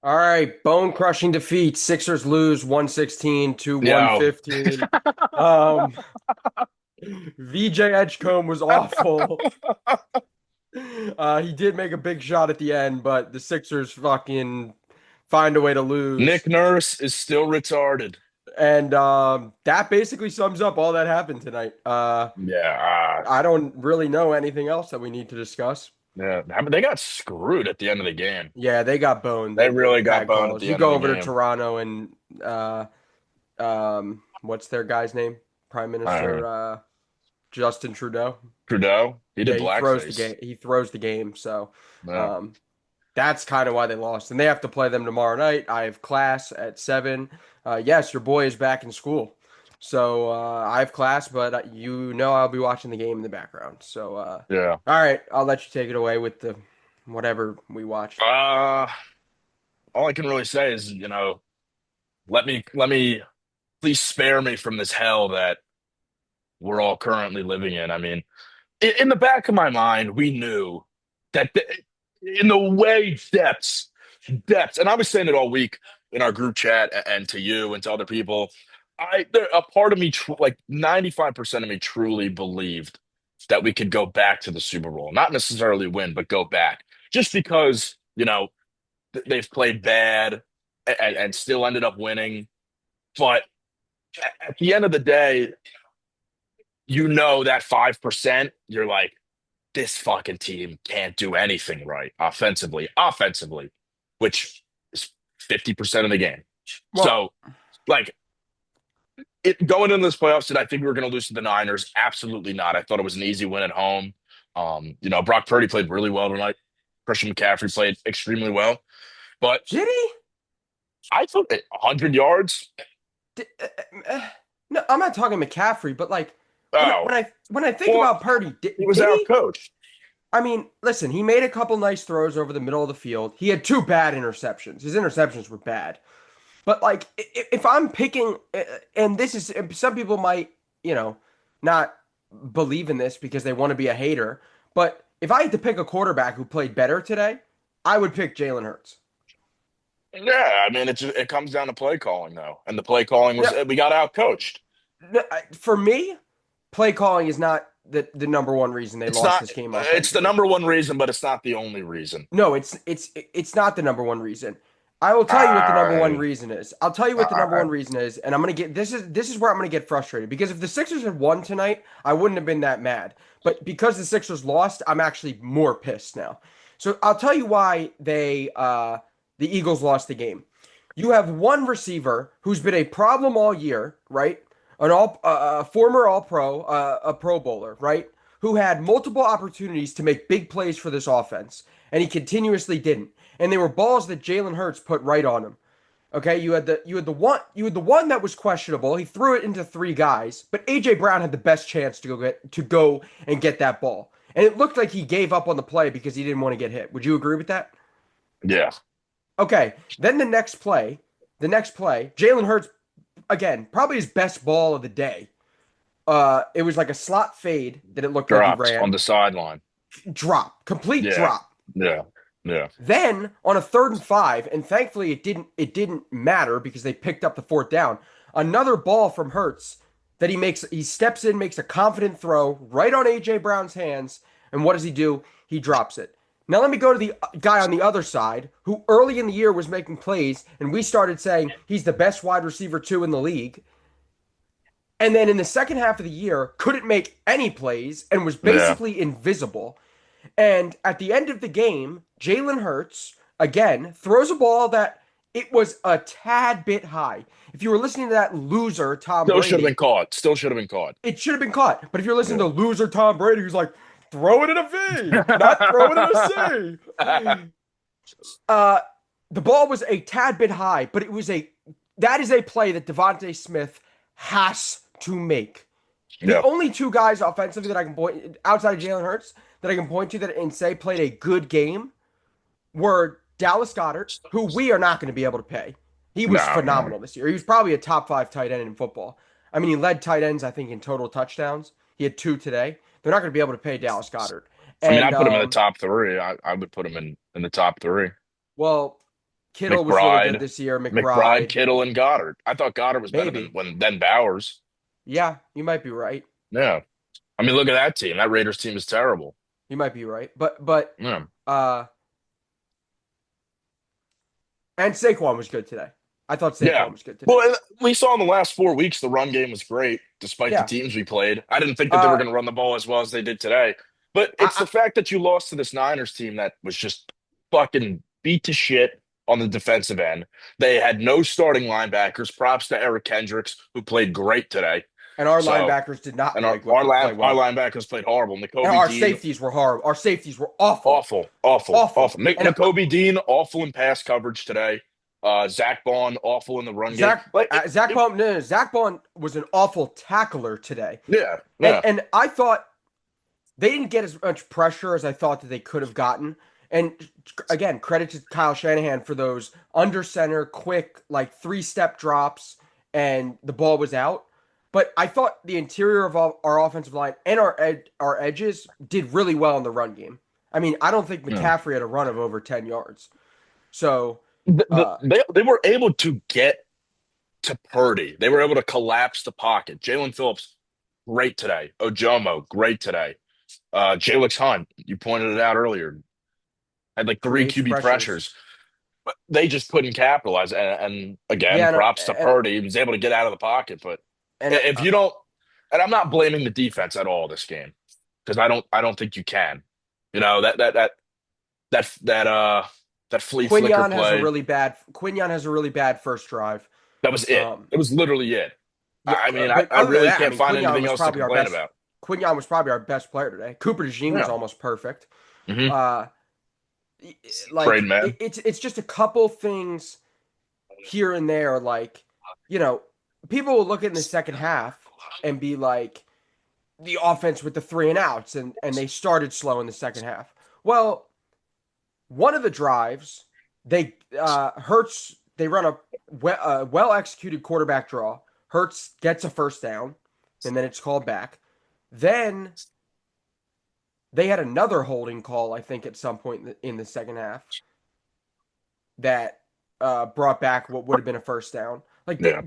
All right, bone-crushing defeat. Sixers lose 116 to Yo, 115. Um, VJ Edgecombe was awful. He did make a big shot at the end, but the Sixers fucking find a way to lose. Nick Nurse is still retarded. And that basically sums up all that happened tonight. Yeah, I don't really know anything else that we need to discuss. yeah. I mean, they got screwed at the end of the game. Yeah, they got boned. They They really got bad boned at calls. the You end of go the over to game. Toronto and what's their guy's name? Prime Uh, Minister Justin Trudeau. Trudeau, he did Yeah, he throws the blackface. game. He throws the game. So Yeah. um, that's kind of why they lost. And they have to play them tomorrow night. I have class at 7. Yes, your boy is back in school. So I have class, but I'll be watching the game in the background. So Yeah. all right, I'll let you take it away with the whatever we watched. Uh, all I can really say is, let me please spare me from this hell that we're all currently living in. I mean, in the back of my mind, we knew that in the way depths, and I was saying it all week in our group chat and to you and to other people. A part of me, like 95% of me, truly believed that we could go back to the Super Bowl, not necessarily win, but go back, just because they've played bad and still ended up winning. But at the end of the day, that 5%, you're like, this fucking team can't do anything right offensively, which is 50% of the game. Well, So, like, going into this playoffs, did I think we were going to lose to the Niners? Absolutely not. I thought it was an easy win at home. Brock Purdy played really well tonight. Christian McCaffrey played extremely well, but did he? I thought 100 yards. Did, no, I'm not talking McCaffrey, but like Oh, when I think well, about Purdy, he was did our he? coach. I mean, listen, he made a couple nice throws over the middle of the field. He had two bad interceptions. His interceptions were bad. But like, if I'm picking, and this is some people might, you know, not believe in this because they want to be a hater. But if I had to pick a quarterback who played better today, I would pick Jalen Hurts. Yeah, I mean, it comes down to play calling though, and the play calling was Now, we got out coached. for me, play calling is not the number one reason they It's lost not. this game It's the offensively. number one reason, but it's not the only reason. No, it's not the number one reason. I will tell you what the number one I, reason is. I'll tell you what the number I, one reason is, and I'm gonna get this is where I'm gonna get frustrated because if the Sixers had won tonight, I wouldn't have been that mad. But because the Sixers lost, I'm actually more pissed now. So I'll tell you why the Eagles lost the game. You have one receiver who's been a problem all year, right? A former All Pro, a Pro Bowler, right? Who had multiple opportunities to make big plays for this offense, and he continuously didn't. And they were balls that Jalen Hurts put right on him. Okay, you had the one that was questionable. He threw it into three guys, but AJ Brown had the best chance to go and get that ball. And it looked like he gave up on the play because he didn't want to get hit. Would you agree with that? yeah, Okay, then the next play, Jalen Hurts again, probably his best ball of the day. It was like a slot fade that it looked like he dropped on ran. the sideline. Drop, complete Yeah, drop. yeah, yeah, Then on a 3rd and 5, and thankfully it didn't matter because they picked up the 4th down. Another ball from Hurts that he steps in, makes a confident throw right on AJ Brown's hands, and what does he do? He drops it. Now let me go to the guy on the other side who early in the year was making plays, and we started saying he's the best wide receiver 2 in the league. And then in the second half of the year, couldn't make any plays and was yeah. basically invisible. And at the end of the game, Jalen Hurts again throws a ball that it was a tad bit high. If you were listening to that loser Tom Still should have been Brady, caught. Still should have been caught. it should have been caught. But if you're listening Yeah. to loser Tom Brady, who's like, throw it in a V, not throw it in a C. Uh, the ball was a tad bit high, but that is a play that Devontae Smith has to make. The Yeah, only two guys offensively that I can point outside of Jalen Hurts that I can point to that and say played a good game were Dallas Goedert, who we are not going to be able to pay. He was no, no. phenomenal this year. He was probably a top 5 tight end in football. I mean, he led tight ends, I think, in total touchdowns. He had 2 today. They're not going to be able to pay Dallas Goedert. I mean, And I put him in the top three. I would put him in the top three. well, Kittle was really good McBride, this year. McBride, McBride, Kittle, and Goddard. I thought Goddard was better than maybe. than Bowers. Yeah, you might be right. Yeah. I mean, look at that team. That Raiders team is terrible. You might be right. But Yeah. uh and Saquon was good today. I thought Yeah. Saquon was good today. Well, and we saw in the last 4 weeks the run game was great, despite the Yeah. teams we played. I didn't think that they were Uh going to run the ball as well as they did today. But it's I, the fact that you lost to this Niners team that was just fucking beat to shit on the defensive end. They had no starting linebackers. Props to Eric Kendricks, who played great today. and our So, linebackers did not and play our play well. linebackers played horrible. And N'Kobe our Dean, safeties were horrible. Our safeties were awful. awful, awful, Awful. awful. And N'Kobe Dean, awful in pass coverage today. Zach Bond, awful in the run game. Like, Zach Bond was an awful tackler today. yeah, And yeah. and I thought they didn't get as much pressure as I thought that they could have gotten. And again, credit to Kyle Shanahan for those under center, quick, like 3-step drops, and the ball was out. But I thought the interior of our offensive line and our edges did really well in the run game. I mean, I don't think Yeah. McCaffrey had a run of over 10 yards. So, The, uh, they were able to get to Purdy. They were able to collapse the pocket. Jalen Phillips, great today. Ojomo, great today. Jalix Hunt, you pointed it out earlier, had like three creates QB pressures. pressures, but they just couldn't capitalize. And again, Yeah, no, props to Purdy. He was able to get out of the pocket. But and if you don't, and I'm not blaming the defense at all this game because I don't think you can. You know that that flea flicker play. Quinion has a really bad first drive. That was it. Um, It was literally it. yeah, I mean, but I other than really that, I can't mean, find anything else to complain about. Quinion was probably our best player today. Cooper DeJean was Yeah. almost perfect. Hmm. Uh, Trade like man. it's just a couple things here and there. Like, you know, people will look at in the second half and be like, the offense with the 3-and-outs, and they started slow in the second half. Well, one of the drives, Hurts, they run a well executed quarterback draw. Hurts gets a first down, and then it's called back. Then they had another holding call, I think, at some point in the second half that brought back what would have been a first down. Like Yeah.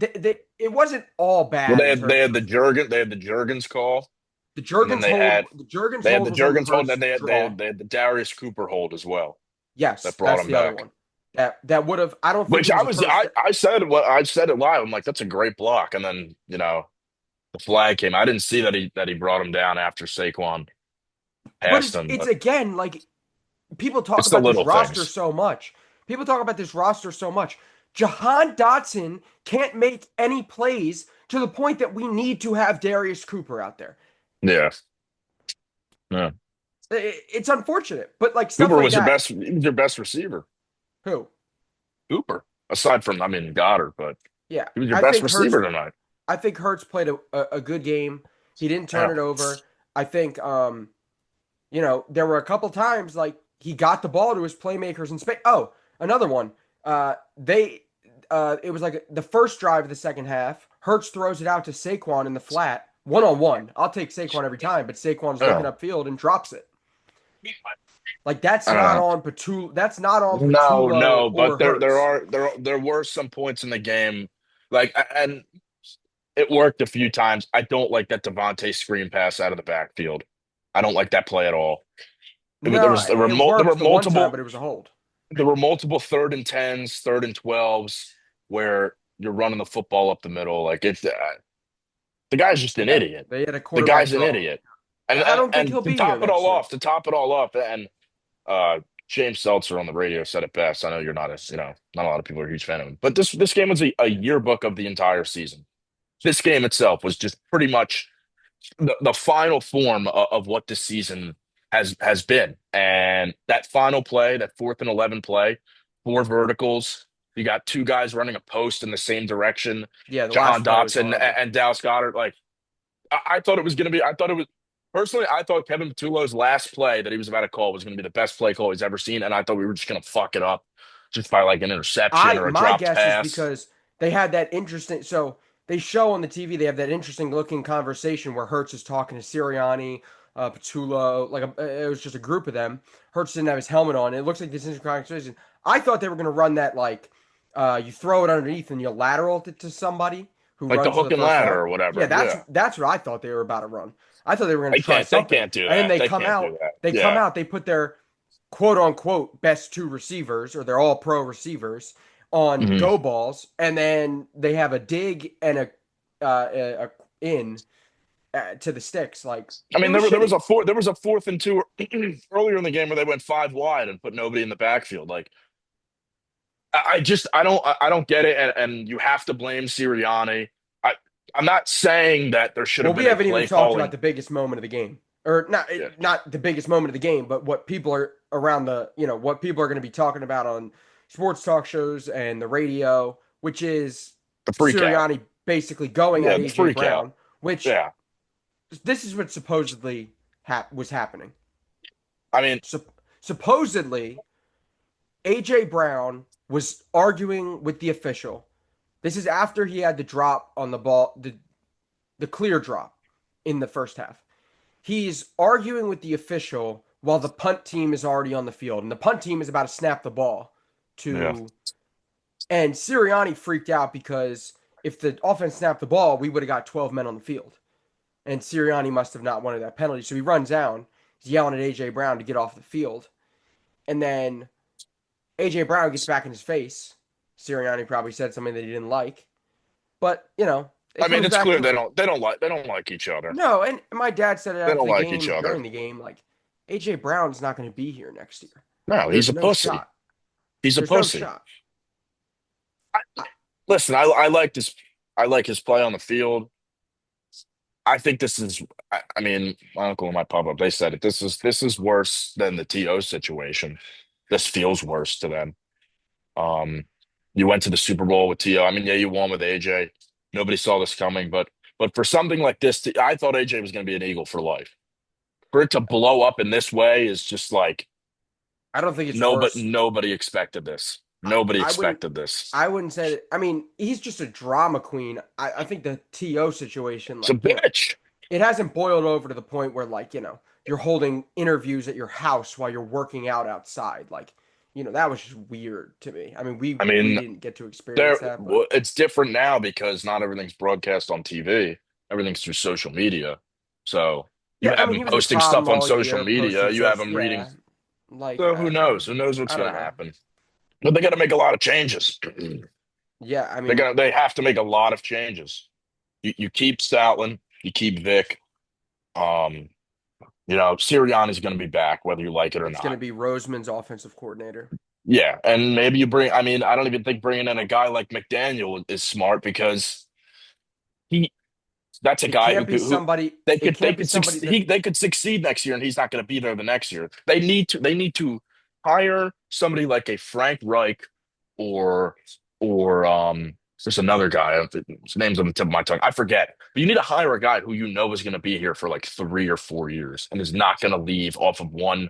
it wasn't all Well, bad in terms of They had the Jurgens call, the and then Jurgens hold. The Jurgens they had hold the was on the Jurgens hold, and Hurts then draw. they had the Darius Cooper hold as well Yes, that brought that's him the other back. one. That would have. I don't think Which it was a first. I said it live. I'm like, that's a great block, and then the flag came. I didn't see that he brought him down after Saquon But passed it's him, it's but again like people talk it's the about this little roster things. so much. People talk about this roster so much. Jahan Dotson can't make any plays to the point that we need to have Darius Cooper out there. Yeah, yeah. It's unfortunate, but like stuff Cooper like was your that. best. He was your best receiver. Who? Cooper, aside from Goddard, but Yeah, he was your I best think Hurts. receiver tonight. I think Hurts played a good game. He didn't turn Yeah, it over. I think there were a couple times like he got the ball to his playmakers in space. Oh, another one. It was like the first drive of the second half. Hurts throws it out to Saquon in the flat, 1-on-1. I'll take Saquon every time, but Saquon's looking yeah. upfield and drops it. Like that's I don't not know. on Patullo. That's not on No, Patullo no, but or Hurts. there were some points in the game, like and it worked a few times. I don't like that Devontae screen pass out of the backfield. I don't like that play at all. No, it There were worked the one time, multiple but it was a hold. third and tens, third and 12s where you're running the football up the middle. Like the guy's just an Yeah, idiot. they had a The quarterback guy's an draw. idiot. I don't think And he'll be here next year. to top it all off, and uh, James Seltzer on the radio said it best. I know you're not not a lot of people are a huge fan of him, but this game was a yearbook of the entire season. This game itself was just pretty much the final form of what this season has been. And that final play, that 4th and 11 play, 4 verticals. You got two guys running a post in the same direction. Yeah, the Jahan last play was Dotson horrible. and Dallas Goddard. Like I thought it was going to be. I thought it was personally. I thought Kevin Patullo's last play that he was about to call was going to be the best play call he's ever seen, and I thought we were just going to fuck it up just by like an interception I or a my dropped guess is pass. because they had that interesting. So they show on the TV they have that interesting looking conversation where Hertz is talking to Sirianni, Patullo. It was just a group of them. Hertz didn't have his helmet on. It looks like this interesting conversation. I thought they were going to run that like you throw it underneath and you lateral it to somebody who Like the runs to the hook and first ladder down. or Yeah, whatever. that's Yeah. that's what I thought they were about to run. I thought they were going to try They something, can't do and then that. they They come can't do out. that. They come Yeah. out. They put their quote unquote best two receivers, or they're all pro receivers, on Mhm. go balls, and then they have a dig and a in to the sticks. Like I it mean, was shitty. there was a 4th and 2 earlier in the game where they went 5 wide and put nobody in the backfield. Like I don't get it, and you have to blame Sirianni. I I'm not saying that there should Well, have we been a haven't even play talked about calling. the biggest moment of the game, or not Yeah, not the biggest moment of the game, but what people are around the what people are going to be talking about on sports talk shows and the radio, which is the freak out. Sirianni basically going Yeah, at the AJ freak out. Brown, which Yeah, this is what supposedly was happening. I mean, Supposedly, AJ Brown was arguing with the official. This is after he had the drop on the ball, the clear drop in the first half. He's arguing with the official while the punt team is already on the field, and the punt team is about to snap the ball yeah. to. And Sirianni freaked out because if the offense snapped the ball, we would have got 12 men on the field. And Sirianni must have not wanted that penalty. So he runs down, he's yelling at AJ Brown to get off the field. And then AJ Brown gets back in his face. Sirianni probably said something that he didn't like. But, it I mean, comes it's back clear to they don't like each other. no, and my dad said it They after don't the like each game, other. during the game, like AJ Brown's not going to be here next year. No, he's There's a no pussy. shot. He's a There's no pussy. shot. I, Listen, I like his play on the field. I think this is. I mean, my uncle and my pop up, they said it. This is worse than the To situation. This feels worse to them. Um, you went to the Super Bowl with To. I mean, yeah, you won with AJ. Nobody saw this coming, but for something like this, I thought AJ was going to be an Eagle for life. For it to blow up in this way is just like I don't think it's worse. nobody expected this. I, Nobody I wouldn't. expected this. I wouldn't say that. I mean, he's just a drama queen. I think the To situation, It's a like bitch. it hasn't boiled over to the point where like you're holding interviews at your house while you're working out outside. Like that was just weird to me. I mean, we I we mean, didn't get to experience that, but it's different now because not everything's broadcast on TV. Everything's through social media. So you yeah. I have mean, him he was a posting stuff problem on all social year, media. posting You have social. him reading. Yeah, like So who knows? Who knows what's I don't going to know. happen? But they got to make a lot of changes. Yeah, I mean, They have to make a lot of changes. You keep Stoutland, you keep Vic. Um, Sirianni's going to be back whether you like it or it's going to not. be Roseman's offensive coordinator. Yeah, and maybe you bring. I mean, I don't even think bringing in a guy like McDaniel is smart because he that's a It guy can't be who somebody. It they can't be could somebody that they could succeed next year and he's not going to be there the next year. They need to hire somebody like a Frank Reich or there's another guy his name's on the tip of my tongue. I forget. But you need to hire a guy who you know is going to be here for like 3 or 4 years and is not going to leave off of one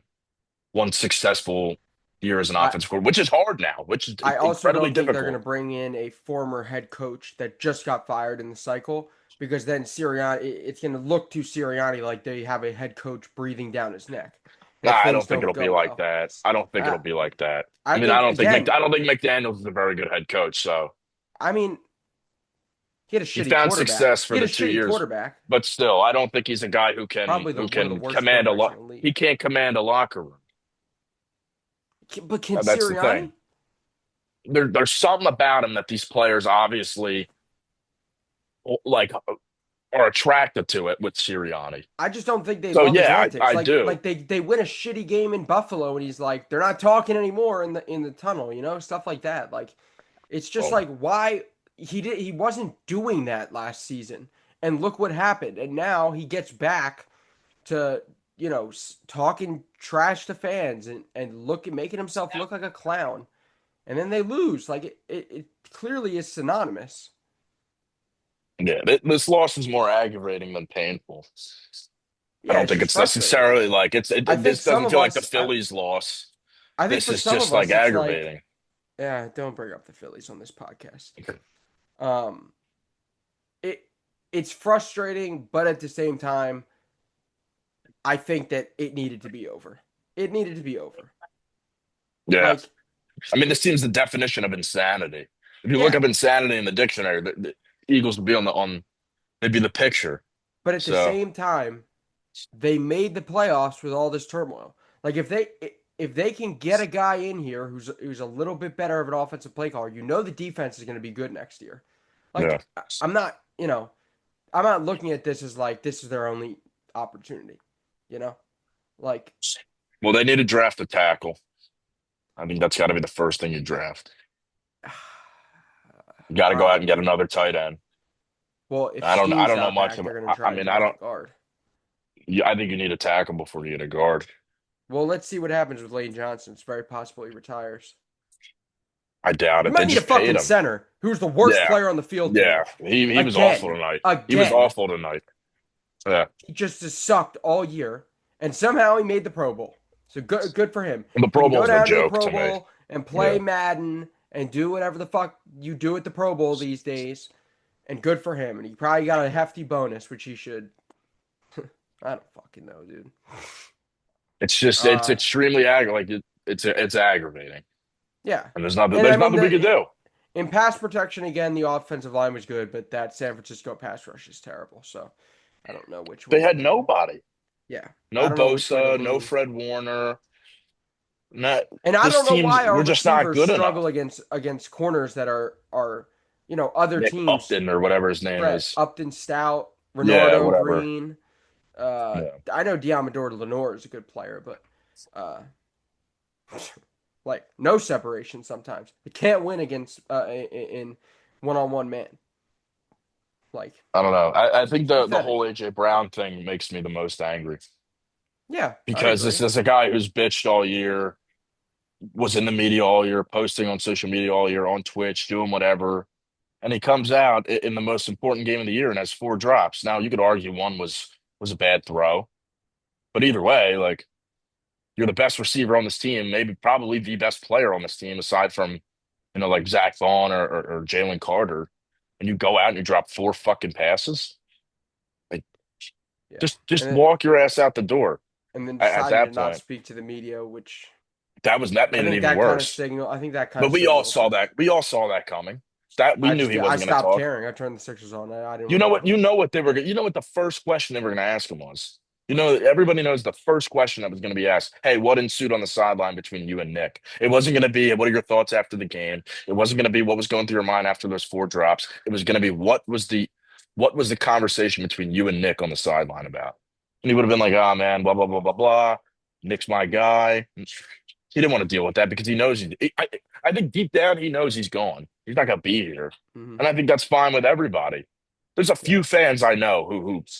successful year as an I offensive coordinator, which is hard now, which is I also incredibly don't think they're going to difficult. bring in a former head coach that just got fired in the cycle because then it's going to look to Sirianni like they have a head coach breathing down his neck, Nah, and I things don't think don't it'll be go like well. that. I don't think Uh, it'll be like that. I I mean, think again, I don't think McDaniels is a very good head coach. So I mean, he had a he shitty found quarterback. success He for had a the two shitty years, quarterback, but still, I don't think he's a guy probably the who one of the can worst command a quarterbacks in lot. the He league. can't command a locker room. But can That's the thing. Sirianni? There's something about him that these players obviously like are attracted to it with Sirianni. I just don't think they So love his yeah, antics. I do. Like they win a shitty game in Buffalo and he's like they're not talking anymore in the tunnel, stuff like that. Like it's just Well, like why he wasn't doing that last season. And look what happened. And now he gets back to, talking trash to fans and making himself look like a clown. And then they lose. Like it clearly is synonymous. yeah, this loss is more aggravating than painful. I Yeah, don't it's think just it's frustrating. necessarily like I think this some doesn't of feel like the us Phillies loss. I think This for is some just of like us it's like aggravating. yeah, don't bring up the Phillies on this podcast. Um, it it's frustrating, but at the same time, I think that it needed to be over. It needed to be over. Yeah. Like I mean, this team's the definition of insanity. If you look Yeah, up insanity in the dictionary, the Eagles would be on maybe the picture. but at the So same time, they made the playoffs with all this turmoil. Like if they can get a guy in here who's a little bit better of an offensive play caller, the defense is going to be good next year. yeah. Like I'm not, I'm not looking at this as like this is their only opportunity. You know, like Well, they need to draft a tackle. I think that's got to be the first thing you draft. You got to go out and get probably. another tight end. Well, if I Sheen's don't know not much back, about. they're going to I try to mean, I draft a don't. guard. I think you need a tackle before you get a guard. Well, let's see what happens with Lane Johnson. It's very possible he retires. I doubt You it. They might need a just paid fucking him. center who's the worst Yeah, player on the field yeah. today. He was awful Again. tonight. He was Again. awful tonight. Yeah. He just has sucked all year. And somehow he made the Pro Bowl. So good for him. The He Pro can go Bowl's a down to the joke Pro to me. Bowl and play Yeah. Madden and do whatever the fuck you do at the Pro Bowl these days. And good for him. And he probably got a hefty bonus, which he should. I don't fucking know, dude. It's just it's Uh, extremely it's aggravating, yeah. and And I there's mean, nothing we could do. in pass protection, again, the offensive line was good, but that San Francisco pass rush is terrible. So I don't know which They way to had lean. nobody. Yeah. I No don't know which way to Bosa, no lean. Fred Warner. Not And I this don't know team's why our we're just not receivers good struggle enough. against corners that are other Nick teams. Upton or whatever his name Brett is. Upton, Stout, Yeah, Renardo whatever. Green. Yeah. I know Diamador Lenore is a good player, but uh, like no separation sometimes. They can't win against in one-on-one man. Like I don't know. I think the pathetic. whole AJ Brown thing makes me the most angry Yeah, I because this agree. is a guy who's bitched all year, was in the media all year, posting on social media all year, on Twitch, doing whatever. And he comes out in the most important game of the year and has four drops. Now you could argue one was a bad throw, but either way, like you're the best receiver on this team, maybe probably the best player on this team aside from like Zach Vaughn or Jalen Carter, and you go out and you drop four fucking passes. Like Yeah, just walk your ass out the door and then at deciding to that not point. speak to the media, which That I made it think even that kind of worse. signal. I think that kind But of signals. we all saw that coming. That we knew he I wasn't going to stopped talk. caring. I turned the Sixers on. I didn't You want know to what? watch it. You know what the first question they were going to ask him was. Everybody knows the first question that was going to be asked. Hey, what ensued on the sideline between you and Nick? It wasn't going to be what are your thoughts after the game. It wasn't going to be what was going through your mind after those four drops. It was going to be what was the conversation between you and Nick on the sideline about? And he would have been like, oh man, blah blah blah blah blah. Nick's my guy. He didn't want to deal with that because he knows I think deep down he knows he's gone. He's not going to be here. Hmm. And I think that's fine with everybody. There's a Yeah. few fans I know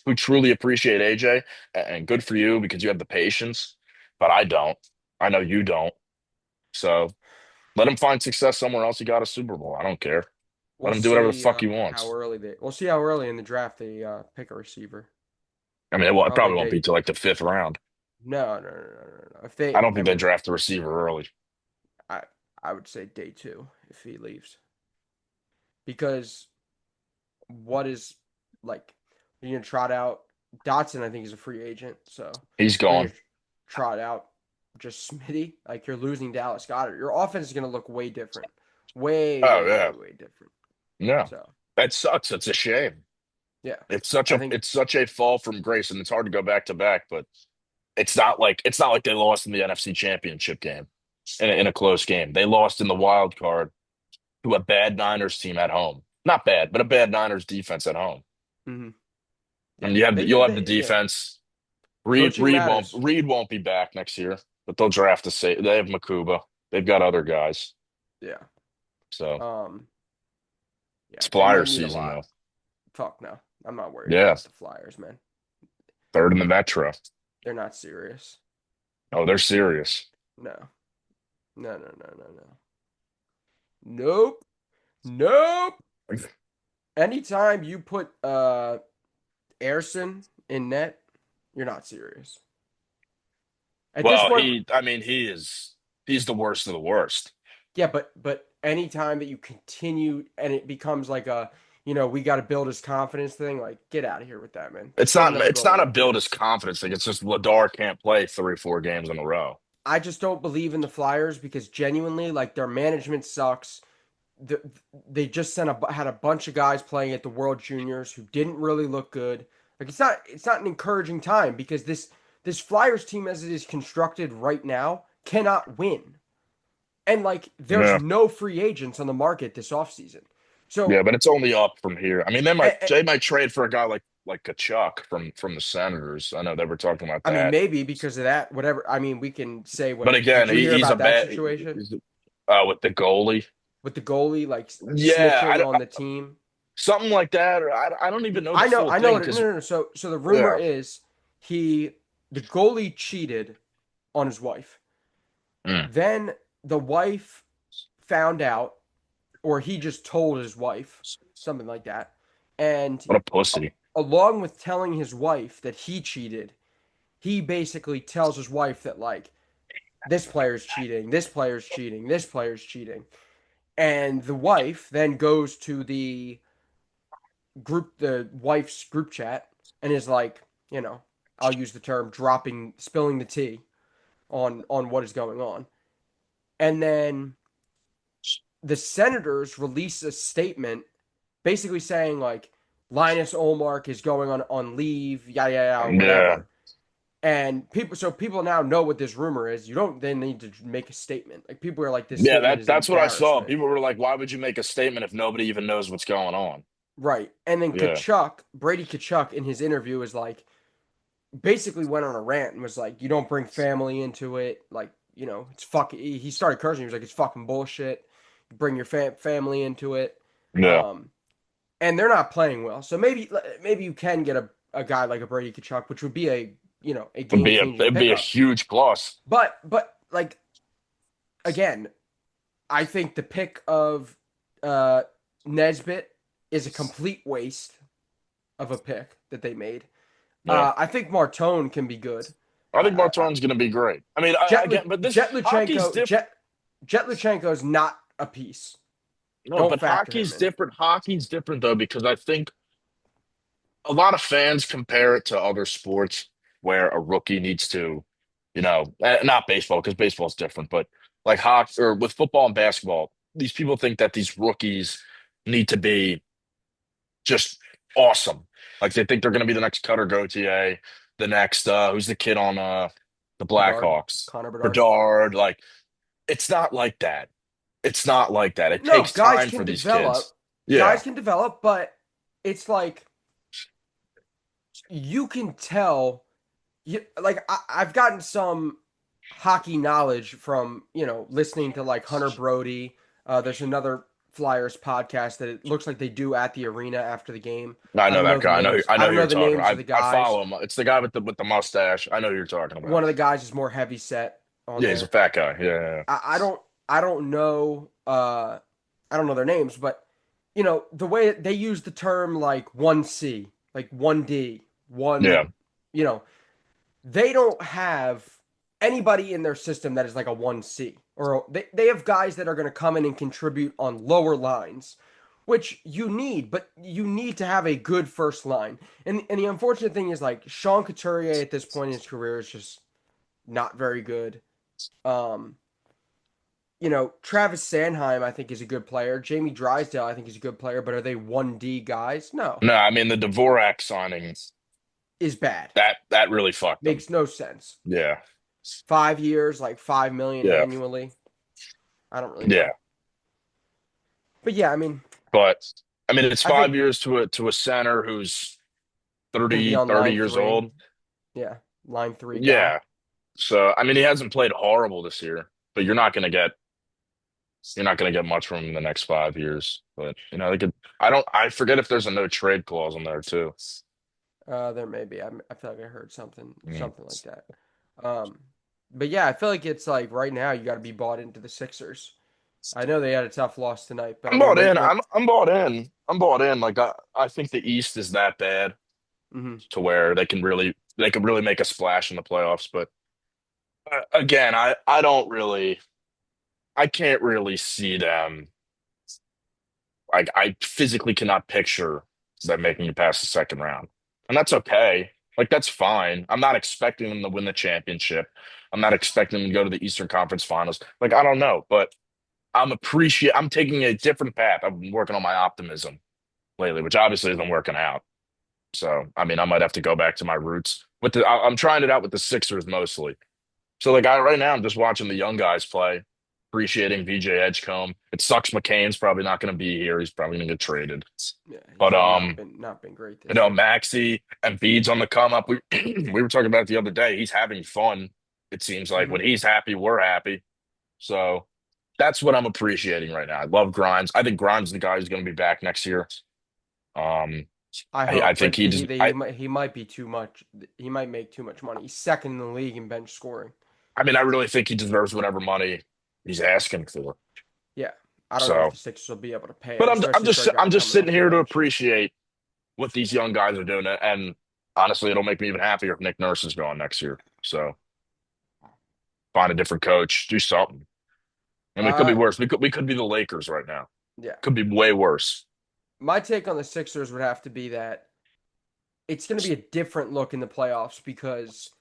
who truly appreciate AJ, and good for you because you have the patience, but I don't. I know you don't. So let him find success somewhere else. He got a Super Bowl. I don't care. We'll Let him do whatever the see fuck he how wants. early they. We'll see how early in the draft they pick a receiver. I mean, it Probably probably won't day. be till like the fifth round. No. If I they, don't I think they mean, draft a receiver early. I I would say day two if he leaves because what is like you're gonna trot out Dotson. I think is a free agent, so He's you're gonna gone. trot out just Smitty. Like you're losing Dallas Goddard. Your offense is gonna look way different, Oh yeah, way different. yeah. So That sucks. It's a shame. yeah, It's I think it's such a fall from grace, and it's hard to go back to back. But it's not like they lost in the NFC Championship game in a close game. They lost in the wild card to a bad Niners team at home. Not bad, but a bad Niners defense at home. hmm And yeah you'll have the defense. coaching matters. Reed won't be back next year, but they'll draft a say they have Makuba. They've got other guys. Yeah. So Um. Yeah, it's they Flyer might need a season lot. though. Fuck no, I'm not worried Yeah, about the Flyers, man. third in the Metro. They're not serious. Oh, they're serious. No. No. Nope. Nope. Anytime you put Airson in net, you're not serious. At this Well, point, he's the worst of the worst. yeah, but anytime that you continue and it becomes like a we got to build his confidence thing, like get out of here with that, man. Just let him know the It's goalie not a won't do build his this. confidence thing. It's just Ladar can't play 3 or 4 games in a row. I just don't believe in the Flyers because genuinely, like their management sucks. The, they just had a bunch of guys playing at the World Juniors who didn't really look good. Like it's not an encouraging time because this Flyers team as it is constructed right now cannot win. And like there's Yeah. no free agents on the market this offseason. So Yeah, but it's only up from here. I mean, a- a- they might trade for a guy like Kachuk from the Senators. I know they were talking about I mean that. maybe because of that, whatever. I mean we can say But what again, did you hear he's a about that bad situation with the goalie. with the goalie like Yeah, snitching on the team? something like that. Or I don't even know the full I know thing what because no. So the rumor yeah. is he the goalie cheated on his wife. Mm, Then the wife found out, or he just told his wife, something like that. And what a a- pussy. along with telling his wife that he cheated, he basically tells his wife that like this player's cheating, this player's cheating, this player's cheating. And the wife then goes to the wife's group chat and is like, I'll use the term spilling the tea on what is going on. And then the Senators release a statement basically saying like Linus Olmark is going on leave, yada yada, yada Yeah. whatever. And people now know what this rumor is. You don't then need to make a statement. Like people are like, this Yeah, statement is that's what I saw. embarrassment. People were like, "Why would you make a statement if nobody even knows what's going on?" Right. And then Yeah, Brady Kachuk in his interview is like basically went on a rant and was like, you don't bring family into it. Like, it's fucking he started cursing. He was like, it's fucking bullshit. Bring your family into it. yeah, Um and they're not playing well. So maybe you can get a guy like a Brady Kachuk, which would be a game changing it'd be a pickup. huge plus. But like again, I think the pick of uh Nesbitt is a complete waste of a pick that they made. Yeah, I think Martone can be good. I think I, Martin's going to be great. I mean, again, but this Jet hockey's Luchenko different. Jet Luchenko is not a piece. No, Don't but factor him hockey's in. different. Hockey's different though because I think a lot of fans compare it to other sports where a rookie needs to, not baseball because baseball's different, but like hockey or with football and basketball, these people think that these rookies need to be just awesome. Like they think they're going to be the next Cutter Gauthier, the next who's the kid on the Bedard, Blackhawks, Connor Bedard. Bedard. Like it's not like that. It's not like that. It No, takes time for these kids. Yeah, guys can develop, but it's like you can tell. Like I've gotten some hockey knowledge from listening to like Hunter Brody. There's another Flyers podcast that it looks like they do at the arena after the game. I I know don't know that the guy. names. I I know who don't know you're the talking names about. of the I guys. follow him. It's the guy with the mustache. I know who you're talking One about. of the guys is more heavy set on Yeah, he's a there. fat guy. Yeah, I don't know I don't know their names, but the way they use the term like 1C, like 1D, yeah, one, you know, they don't have anybody in their system that is like a 1C or they have guys that are going to come in and contribute on lower lines, which you need, but you need to have a good first line. And the unfortunate thing is like Sean Couturier at this point in his career is just not very good. Um, Travis Sanheim, I think, is a good player. Jamie Drysdale, I think, is a good player, but are they 1D guys? No. yeah. No, I mean the Dvorak signing Is bad. that really fucked them. Makes no sense. Yeah, 5 years, like 5 million yeah, annually. I don't really yeah. know. But yeah, I mean, But I mean, it's I think 5 years to a center who's gonna be 30 on 30 line years three. old. Yeah. Line three guy. Yeah. So I mean, he hasn't played horrible this year, but you're not gonna get much from him in the next 5 years. But they could. I forget if there's a no trade clause in there too. There may be. I feel like I heard something Mm. something like that. Um, but yeah, I feel like it's like right now you got to be bought into the Sixers. I know they had a tough loss tonight, but I I'm mean, bought in. I'm bought in. I'm bought in. Like I think the East is that bad mhm. to where they could really make a splash in the playoffs. But again, I can't really see them. Like I physically cannot picture them making it past the second round, and that's okay. Like that's fine. I'm not expecting them to win the championship. I'm not expecting them to go to the Eastern Conference Finals. Like, I don't know, but I'm taking a different path. I've been working on my optimism lately, which obviously isn't working out. So, I mean, I might have to go back to my roots. I'm trying it out with the Sixers mostly. So, like, right now, I'm just watching the young guys play, appreciating VJ Edgecombe. It sucks McCain's probably not going to be here. He's probably going to get traded. Yeah, he's But not been great this year. Maxi and Bede's on the come up. We we were talking about it the other day. He's having fun. It seems like Hmm. when he's happy, we're happy. So that's what I'm appreciating right now. I love Grimes. I think Grimes is the guy who's going to be back next year. Um, I I hope, think but he just. he might be too much. He might make too much money. He's second in the league in bench scoring. I mean, I really think he deserves whatever money he's asking for. Yeah, I don't know if So, the Sixers will be able to pay but it, especially for a I'm guy just coming sitting off the here to bench. appreciate what these young guys are doing, and honestly, it'll make me even happier if Nick Nurse is going next year. So, find a different coach, do something. I mean, it could be Uh, worse. We could be the Lakers right now. yeah. Could be way worse. My take on the Sixers would have to be that it's going to be a different look in the playoffs because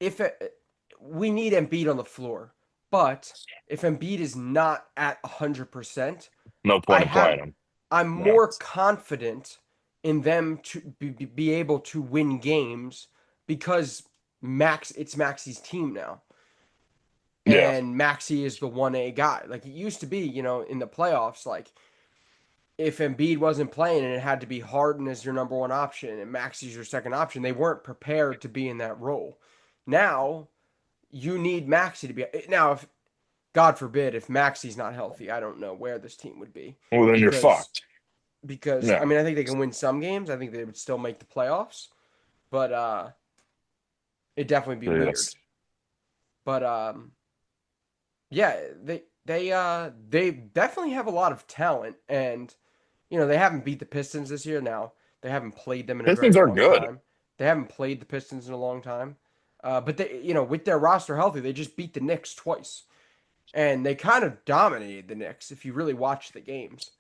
if it, we need Embiid on the floor, but if Embiid is not at 100%, No I point in have playing him. I'm Yeah. more confident in them to be able to win games because it's Maxi's team now. Yeah. And Maxi is the 1A guy. Like it used to be, in the playoffs, like if Embiid wasn't playing and it had to be Harden as your number one option and Maxi's your second option, they weren't prepared to be in that role. Now you need Maxi to be. Now, if God forbid, if Maxi's not healthy, I don't know where this team would be Well, then you're because fucked. I Yeah. mean I think they can win some games. I think they would still make the playoffs, but it'd definitely be weird. Yes. But yeah, they definitely have a lot of talent, and they haven't beat the Pistons this year. Now they haven't played them in a very Pistons are long good. time. They haven't played the Pistons in a long time. But they, with their roster healthy, they just beat the Knicks twice, and they kind of dominated the Knicks if you really watch the games.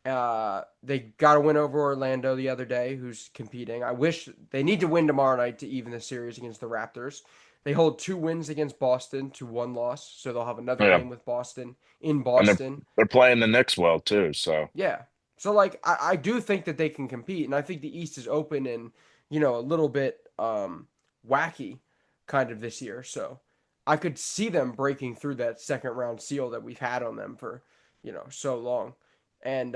They got a win over Orlando the other day, who's competing. I wish they need to win tomorrow night to even the series against the Raptors. They hold 2 wins against Boston to 1 loss, so they'll have another Yeah. game with Boston in And Boston. they're playing the Knicks well too. So Yeah. So like I do think that they can compete, and I think the East is open and a little bit wacky kind of this year. So I could see them breaking through that second round seal that we've had on them for, so long. And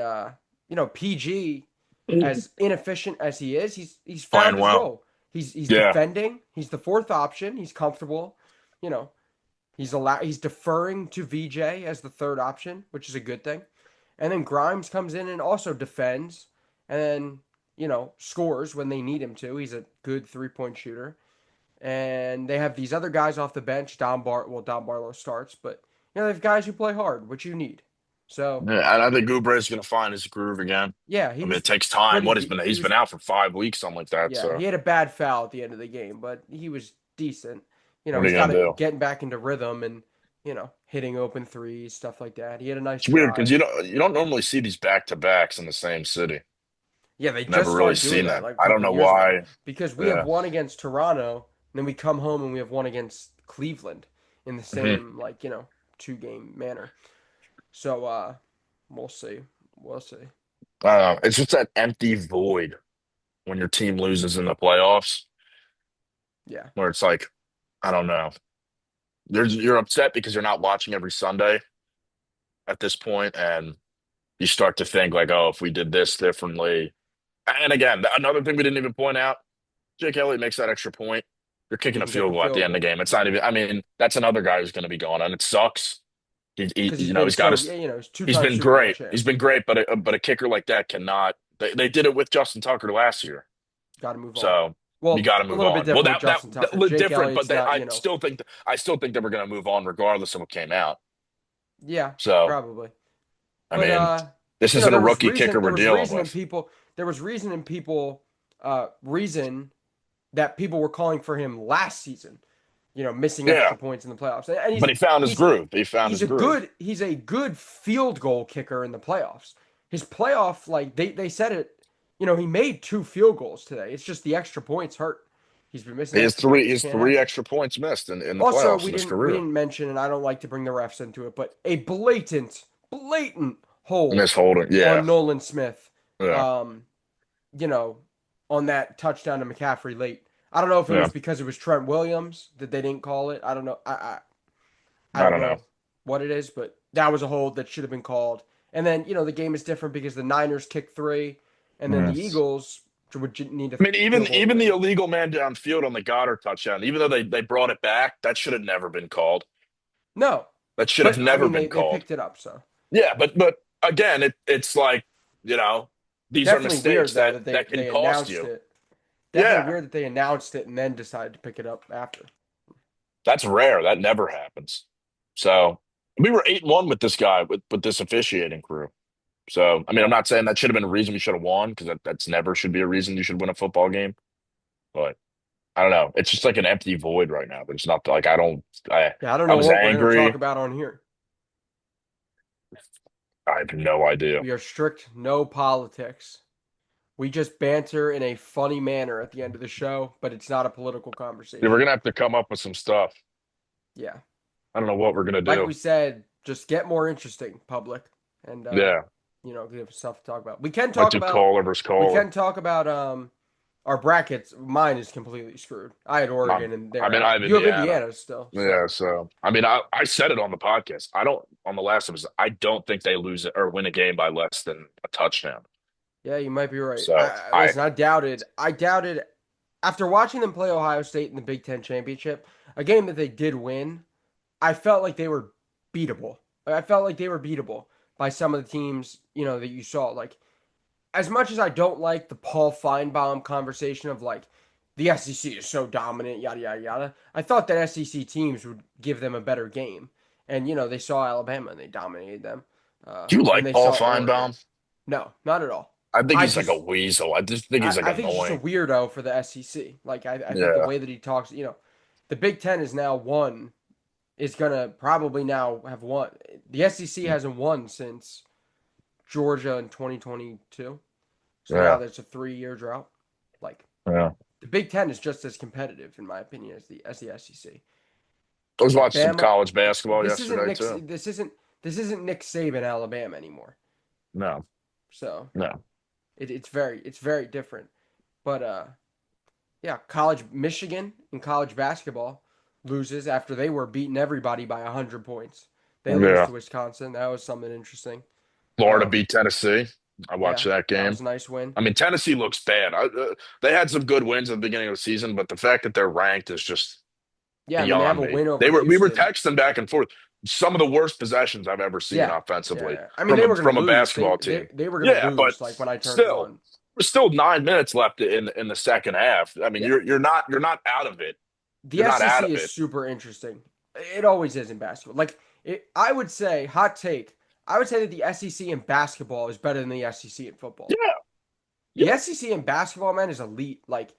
PG, as inefficient as he is, he's found playing his well. role. He's Yeah. defending, he's the fourth option, he's comfortable, you know, he's deferring to VJ as the third option, which is a good thing. And then Grimes comes in and also defends and then, scores when they need him to. He's a good 3-point shooter. And they have these other guys off the bench. Don Barlow starts, but they have guys who play hard, which you need. So Yeah. And I think Oubre is going to find his groove again. yeah, I mean, it takes time. he He's was been out for 5 weeks, something like that. yeah, So he had a bad foul at the end of the game, but he was decent. what are He's you got gonna it do? getting back into rhythm and hitting open threes, stuff like that. He had a nice It's weird because drive. you don't normally see these back to backs in the same city. Yeah, they Never just really started doing seen that that. like a I don't couple know years ago why. because we have Yeah. one against Toronto, and then we come home and we have one against Cleveland in the Hmm. same 2-game manner. So we'll see. We'll see. I don't know. It's just that empty void when your team loses in the playoffs, Yeah. where it's like, I don't know. You're upset because you're not watching every Sunday at this point, and you start to think like, oh, if we did this differently. And again, another thing we didn't even point out, Jake Elliott makes that extra point. You're kicking a Didn't get field the goal at the field end of the goal. game. It's not even, I mean, that's another guy who's going to be gone, and it sucks. Because he's been He's got so, us. he's He's two-time been Super Bowl great. He's champ. been great, but a kicker like that cannot. They did it with Justin Tucker last year, Got to move on. so you Well, got to a move little bit on. Well, different with Justin Tucker. that Jake different, but Elliott's not, I still think they were going to move on regardless of what came out. yeah, So probably. I But mean, this isn't a there was rookie reason kicker we're there was dealing reason in with. people there was reason that people were calling for him last season, missing Yeah, extra points in the playoffs. And but he found his he's groove. He found his groove. he's a good field goal kicker in the playoffs. His playoff, like they said it, he made 2 field goals today. It's just the extra points hurt. He's been missing He has extra points. three. This His can't three happen. extra points missed in the Also, playoffs we in his didn't we career. didn't mention, and I don't like to bring the refs into it, but a blatant hold Miss Holding. Yeah. on Nolan Smith. Yeah. Um, you know, on that touchdown to McCaffrey late. I don't know if it Yeah. was because it was Trent Williams that they didn't call it. I don't know. I I don't don't know. know what it is, but that was a hold that should have been called. And then the game is different because the Niners kicked three, and then the Mm. Eagles would need a I mean, field goal to even the win. illegal man downfield on the Goddard touchdown, even though they brought it back, that should have never been called. No, That should have but I never mean been they called. picked it up, so Yeah, but again, it's like, you know, these are definitely mistakes weird though that that can they cost announced you. it. Definitely Yeah, weird that they announced it and then decided to pick it up after. that's rare. That never happens. So we were 8-1 with this guy with this officiating crew. So I mean, I'm not saying that should have been a reason we should have won because that's never should be a reason you should win a football game. But I don't know. It's just like an empty void right now. There's not like I don't. Yeah, I don't I know was what we're gonna talk angry. about on here. I have no idea. We are strict no politics. We just banter in a funny manner at the end of the show, but it's not a political Yeah, we're conversation. gonna have to come up with some stuff. Yeah. I don't know what we're gonna Like do. we said, just get more interesting, public, and Yeah, give stuff to talk about. We can like talk do about caller versus we caller. can talk about our brackets. Mine is completely screwed. I had Oregon and I they're mean, I out. have You have Indiana. Indiana still, Yeah, so so I mean, I said it on the podcast. I don't on the last of us. I don't think they lose it or win a game by less than a touchdown. yeah, you might be right. So Listen, I doubted after watching them play Ohio State in the Big Ten championship, a game that they did win. I felt like they were beatable. I felt like they were beatable by some of the teams, that you saw. Like, as much as I don't like the Paul Feinbaum conversation of like the SEC is so dominant, yada yada yada, I thought that SEC teams would give them a better game. And they saw Alabama and they dominated them. do you And like they Paul saw Oregon. Feinbaum? No, not at all. I think I he's like a just weasel. I just think he's I, like I think he's just a annoying. weirdo for the SEC. Like I think the Yeah, way that he talks, the Big Ten is now won is gonna probably now have won. The SEC hasn't won since Georgia in 2022. So now yeah, there's a 3-year drought. Like yeah. the Big Ten is just as competitive, in my opinion, as the SEC. I was watching some Bama. college basketball This isn't yesterday Nick. too. This isn't Nick Saban Alabama anymore. No, So no. it's very different. But yeah, college Michigan in college basketball loses after they were beating everybody by 100 points. They lose Yeah. to Wisconsin. That was something interesting. Florida Um, beat Tennessee. I watched yeah, that that was game. a nice win. I mean, Tennessee looks bad. They had some good wins at the beginning of the season, but the fact that they're ranked is just Yeah, I mean they have beyond a me. win over We were Houston. texting back and forth. Some of the worst possessions I've ever seen Yeah, yeah, offensively yeah. I mean they were from gonna a lose. They basketball they team. they were gonna Yeah, but lose like when I turned it still, on. there's still 9 minutes left in the second half. I mean, Yeah, you're not out of it. the You're not out SEC of is it. super interesting. It always is in basketball. Like I would say, hot take. I would say that the SEC in basketball is better than the SEC in football. Yeah, The yeah. SEC in basketball, man, is elite. Like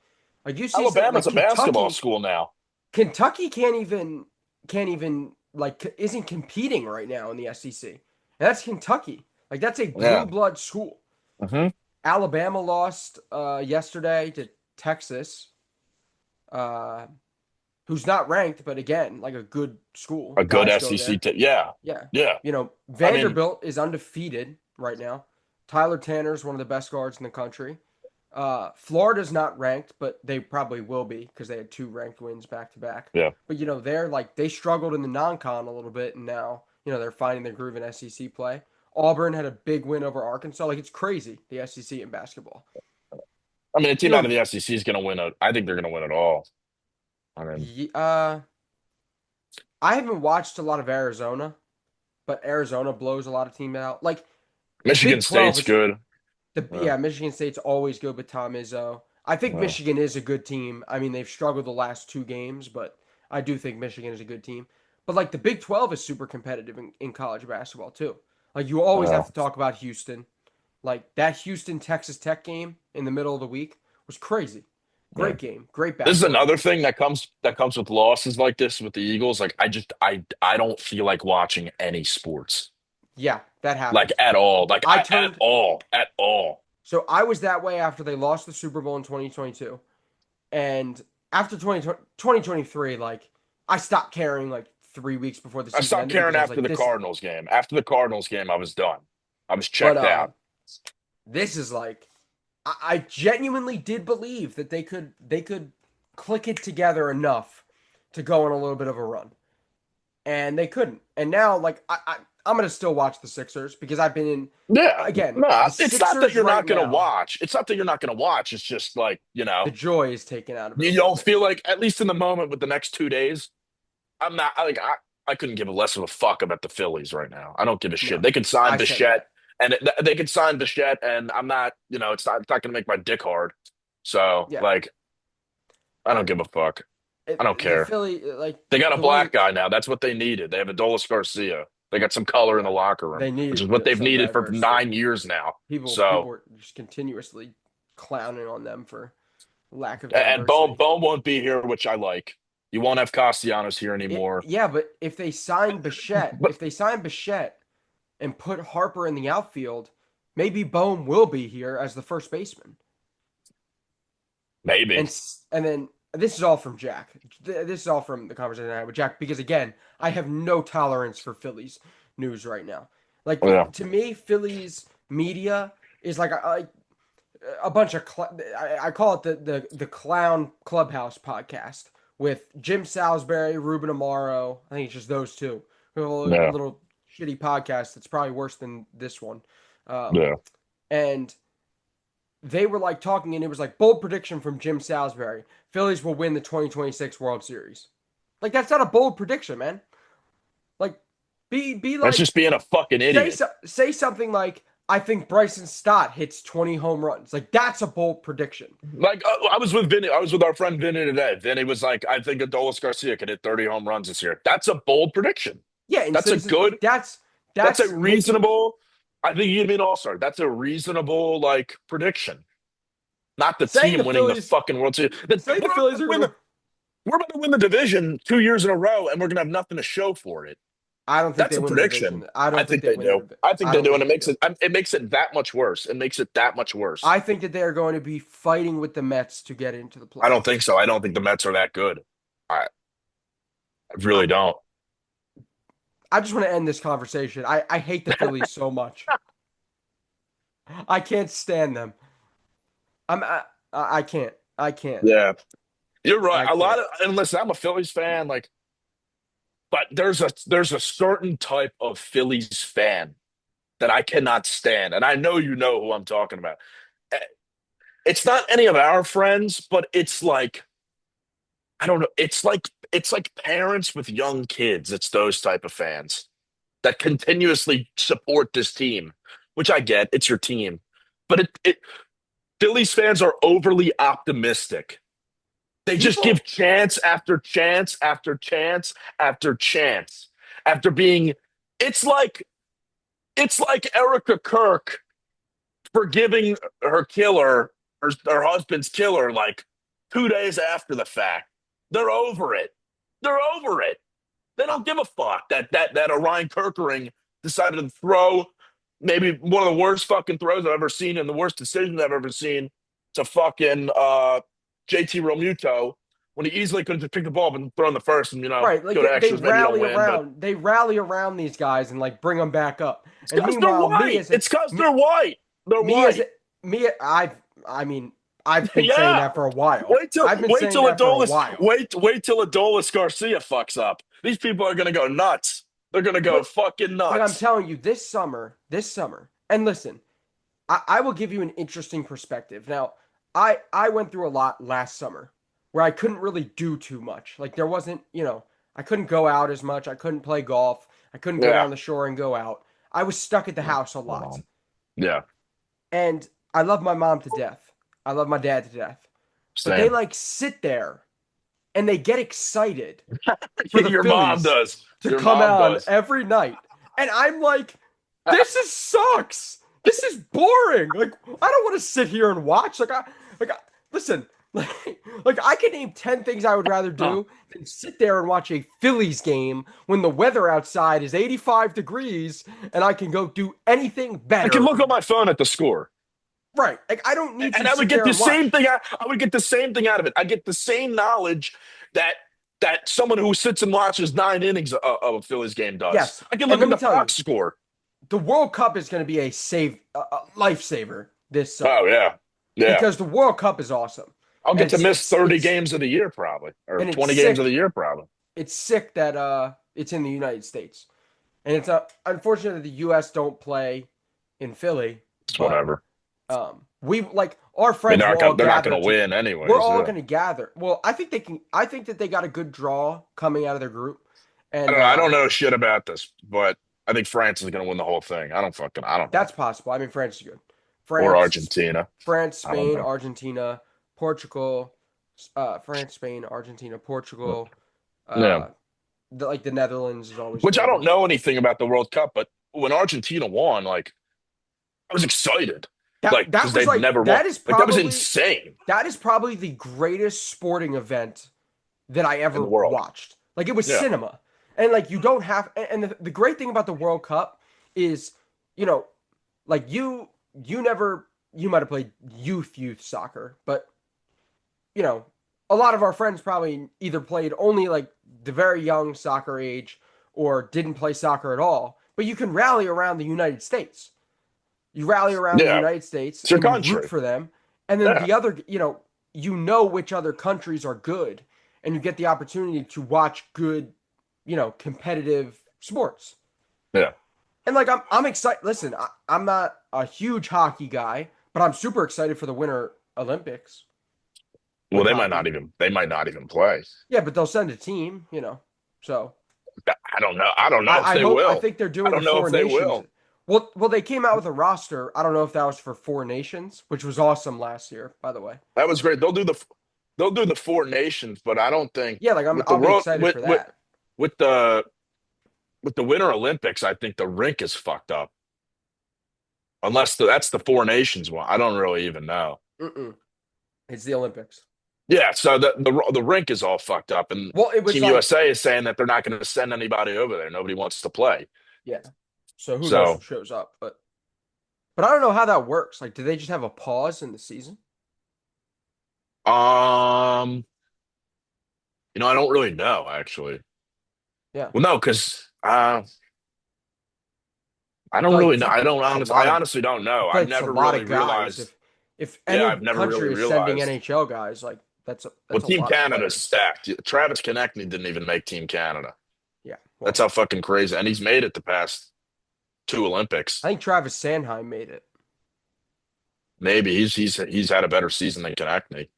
you see some Alabama's like a basketball Kentucky. school now. Kentucky can't even like isn't competing right now in the SEC. And that's Kentucky. Like that's a blue Yeah. blood school. Hmm. Alabama lost yesterday to Texas, uh, who's not ranked, but again, like a good school. A good Guys go SEC there. team. Yeah, Yeah. yeah. I mean, Vanderbilt is undefeated right now. Tyler Tanner is one of the best guards in the country. Florida's not ranked, but they probably will be because they had two ranked wins back to back. yeah. But they're like they struggled in the non-con a little bit, and now they're finding their groove in SEC play. Auburn had a big win over Arkansas. Like it's crazy the SEC in basketball. I mean, a You team out know, of the SEC is going to win. I think they're going to win it all. I mean, uh, I haven't watched a lot of Arizona, but Arizona blows a lot of teams out. Like the Michigan Big 12 State's is good. Yeah, yeah, Michigan State's always good with Tom Izzo. I think yeah, Michigan is a good team. I mean, they've struggled the last two games, but I do think Michigan is a good team. But like the Big 12 is super competitive in college basketball too. Like you always yeah, have to talk about Houston. Like that Houston Texas Tech game in the middle of the week was crazy. yeah. Great game, great This is basketball another game. thing that comes with losses like this with the Eagles. Like, I don't feel like watching any sports Yeah, that like happens. at all. Like I at turned all, I so I was that way after they lost the Super Bowl in 2022. And after 2023, like I stopped caring like 3 weeks before the I season stopped ended caring because I was after like, the this. Cardinals game. After the Cardinals game, I was done. I was But checked out. this is like, I genuinely did believe that they could click it together enough to go on a little bit of a run, and they couldn't. And now, like I'm gonna still watch the Sixers because I've been in Yeah, again no, the it's not that Sixers you're right not going to now. watch. It's not that you're not going to watch. It's just like, The joy is taken out of it a you little don't bit. feel like, at least in the moment with the next 2 days, I'm not like I couldn't give a less of a fuck about the Phillies right now. I don't give a shit. No, They could sign I said Bichette, that. and they could sign Bichette, and I'm not, it's not going to make my dick hard. So Yeah, like, I don't give a fuck. I don't the care. Philly like They got a the way black guy now. That's what they needed. They have Adolis Garcia. They got some color in the locker room, they which is needed what they've some needed for diversity. 9 years now. People So, were just continuously clowning on them for lack of and diversity. Bone won't be here, which I like. You won't have Castellanos here anymore. Yeah, but if they sign Bichette and put Harper in the outfield, maybe Bohm will be here as the first baseman. Maybe. And then this is all from Jack. This is all from the conversation I had with Jack because again, I have no tolerance for Phillies news right now. Yeah. Like to me, Phillies media is like a bunch of I call it the clown clubhouse podcast with Jim Salisbury, Ruben Amaro. I think it's just those two. We have a Yeah. little shitty podcast that's probably worse than this one. Um, Yeah. and they were like talking, and it was like bold prediction from Jim Salisbury: Phillies will win the 2026 World Series. Like that's not a bold prediction, man. Like be That's like just being a fucking idiot. say something like I think Bryson Stott hits 20 home runs. Like that's a bold prediction. Like I was with Vinny. I was with our friend Vinny today. Vinny was like, "I think Adolis Garcia could hit 30 home runs this year." That's a bold prediction. Yeah, That's a good. That's a that's making reasonable. I think he'd be an all-star. That's a reasonable like prediction. Not the saying team the winning the Phillies fucking World Series. saying the Phillies are gonna. We're about to win the division 2 years in a row, and we're gonna have nothing to show for it. I don't think That's they a win the prediction. division. I I don't think think they they win do. the. I think I they don't do, and think they do. it makes it that much worse. It makes it that much worse. I think that they are going to be fighting with the Mets to get into the I don't think playoffs. so. I don't think the Mets are that good. I I, really don't. I just want to end this conversation. I hate the Phillies so much. I can't stand them. I can't. I can't. Yeah, you're right. I A lot can't. of, and listen, I'm a Phillies fan, like, but there's a certain type of Phillies fan that I cannot stand, and I know you know who I'm talking about. Eh, It's not any of our friends, but it's like I don't know. It's like parents with young kids. It's those type of fans that continuously support this team, which I get. It's your team, but Phillies fans are overly optimistic. They just give People chance after chance after chance after chance after being. It's like it's like Erica Kirk forgiving her killer, her husband's killer, like 2 days after the fact. They're over it. They're over it. They don't give a fuck that Orion Kirkering decided to throw maybe one of the worst fucking throws I've ever seen and the worst decision I've ever seen to fucking JT Romuto when he easily could have just picked the ball up and thrown the first and right, like go to they extras. Maybe you don't win, but they rally around these guys and like bring them back up. it's And because they're meanwhile, white. It's because they're white. They're me as white. me I mean I've been saying Yeah. that for a while. I've been Wait saying till that for a Adolis while. wait till Adolis Garcia fucks up. These people are gonna go nuts. They're gonna go But fucking I'm nuts. telling you, this summer, and listen, I will give you an interesting perspective. Now, I went through a lot last summer where I couldn't really do too much. Like there wasn't, I couldn't go out as much. I couldn't play golf. I couldn't go Yeah. down the shore and go out. I was stuck at the house a lot. Yeah. And I love my mom to death. I love my dad to death. But they Same. like sit there and they get excited for the Your mom Phillies does. to Your come mom on does. every night. And I'm like, this is sucks. This is boring. Like, I don't want to sit here and watch. Listen, like I can name 10 things I would rather Huh. do than sit there and watch a Phillies game when the weather outside is 85 degrees and I can go do anything I can better. look on my phone at the score. Right. Like I don't need And to I would sit get there the and same watch. thing. I would get the same thing out of it. I get the same knowledge that someone who sits and watches 9 innings of a Phillies game does. Yes. I can And look let at me the tell you, box score. the World Cup is going to be a lifesaver this Oh summer yeah, yeah. because the World Cup is awesome. I'll And get to miss 30 games of the year probably, or and it's 20 games of the sick. year probably. It's sick that it's in the United States. And it's unfortunate that the US don't play in Philly, It's but whatever. we like our I mean, friends will all they're not gather going to to win we're anyways. all Yeah. going to gather. Well, I think they can I think that they got a good draw coming out of their group. I And don't know. I don't know shit about this, but I think France is going to win the whole thing. I don't know. that's possible. I mean France is good. Or France, Argentina. France, I don't Spain, know. Argentina, Portugal, France, Spain, Argentina, Portugal, Yeah. uh like the Netherlands is always Which I don't good. know anything about the World Cup, but when Argentina won, like I was excited, like That because was they'd like never won. Like that was insane that is probably the greatest sporting event that I in ever the world. watched. Like it was Yeah, cinema. And like you don't have and the great thing about the World Cup is, you know, like you never you might have played youth soccer, but you know, a lot of our friends probably either played only like the very young soccer age or didn't play soccer at all. But you can rally around the United States. You rally around the yeah. United States It's your and you root country. for them. And then Yeah, the other, you know which other countries are good and you get the opportunity to watch good, competitive sports. yeah. And like I'm excited. Listen, I'm not a huge hockey guy, but I'm super excited for the Winter Olympics Well, with hockey. they might not even play. Yeah, but they'll send a team. So I don't know. I don't know if I they hope I will. think they're I doing the don't know four if they nations. will. Well, they came out with a roster. I don't know if that was for four nations, which was awesome last year, by the way. That was great. They'll do the four nations, but I don't think Yeah, like with the I'll be world excited for that. with the Winter Olympics, I think the rink is fucked up. Unless that's the four nations one. I don't really even know. Mm-mm. It's the Olympics. Yeah, so the rink is all fucked up, and Well, it was Team like, USA is saying that they're not going to send anybody over there. Nobody wants to play. yeah. So who knows who So, shows up? But I don't know how that works. Like, do they just have a pause in the season? um, I don't really know actually. Yeah. Well, no, because I I feel don't like really know. I honestly don't know. I feel I've like it's a never lot really of guys. realized. If Yeah, any I've never really country is sending realized. NHL guys, like Well, that's a Team lot of Canada's players. stacked. Travis Konechny didn't even make Team Canada. Yeah. That's Well, how fucking crazy. And he's made it the past two I Olympics. think Travis Sanheim made it. Maybe he's had a better season than Konechny.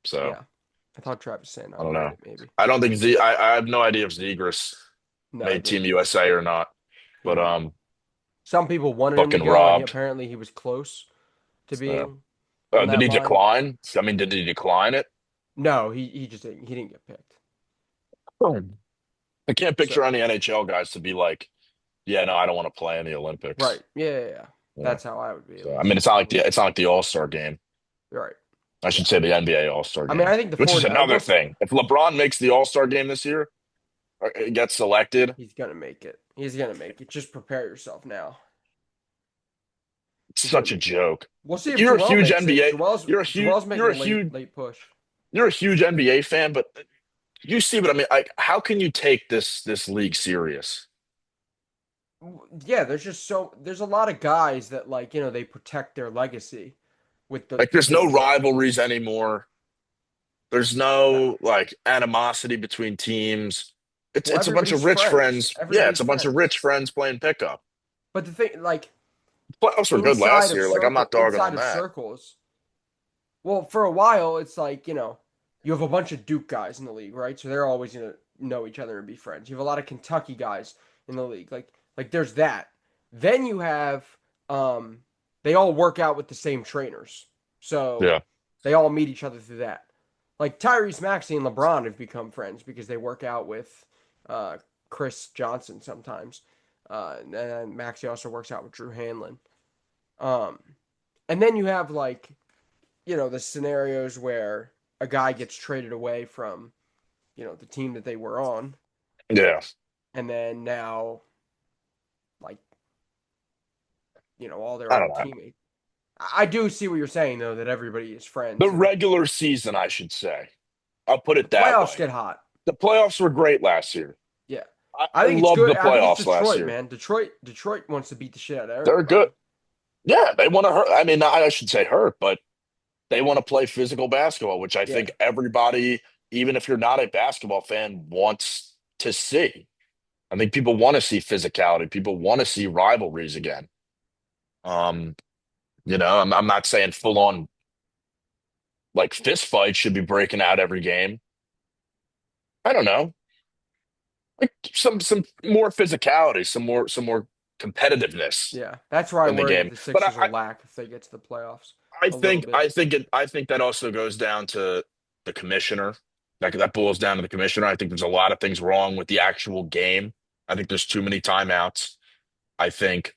So Yeah. I thought Travis I Sanheim don't made know. it, maybe. I don't think I have no idea if Zegras No, I made Team didn't. USA or not. He But didn't. Some people wanted him to fucking go, and robbed. apparently he was close to Yeah. being on Did that he line. decline? I mean, did he decline it? No, he just he didn't get picked. Oh. I can't So picture any NHL guys to be like, yeah, no, I don't want to play in the Olympics. right, yeah. Yeah. That's how I would be at So I mean, least. I mean, it's not like the All-Star game. right, I should yeah. say the NBA All-Star I mean, game, I think the which four. is I another will say thing. If LeBron makes the All-Star game this year, or gets selected, he's gonna make it. He's gonna make it. Just prepare yourself now. it's He's gonna such a make it. joke. We'll see if You're a Joel huge makes it. NBA. Joel's making You're a a huge late push. you're a huge NBA fan, but you see what I mean? Like, how can you take this league serious? Yeah, there's a lot of guys that like they protect their legacy with the Like, there's no the rivalries anymore. There's no. no like animosity between teams. Well, It's a bunch of everybody's rich friends. friends. Yeah, it's Everybody's a bunch of friends. rich friends playing pickup. But the thing, like Playoffs were good last year. Like, I'm not dogging inside on of that. circles. Well, for a while, it's like you have a bunch of Duke guys in the league, right? So they're always gonna know each other and be friends. You have a lot of Kentucky guys in the league, like there's that. Then you have they all work out with the same trainers, so Yeah. they all meet each other through that. Like Tyrese Maxey and LeBron have become friends because they work out with uh, Chris Johnson sometimes, and then Maxey also works out with Drew Hanlon. Um, and then you have like the scenarios where a guy gets traded away from the team that they were on, Yeah. and then now like all their I don't old know. teammates. I do see what you're saying though, that everybody is The friends and regular season, I should say. I'll put the it that playoffs way. get hot. The playoffs were great last year. Yeah. I I think it's loved good. the I think it's playoffs last Detroit, year. man. Detroit wants to beat the shit out of They're good. everybody. Yeah, they want to hurt. I mean, I should say hurt, but they want to play physical basketball, which I Yeah. think everybody, even if you're not a basketball fan, wants to see. I think people want to see physicality. People want to see rivalries again. Um, I'm not saying full on like fist fights should be breaking out every game. I don't know, like some more physicality, some more competitiveness Yeah. That's where I in the worry that game. the But Sixers will lack if they get to the playoffs I a little think bit. I think it I think that also goes down to the commissioner. That boils down to the commissioner. I think there's a lot of things wrong with the actual game. I think there's too many timeouts. I think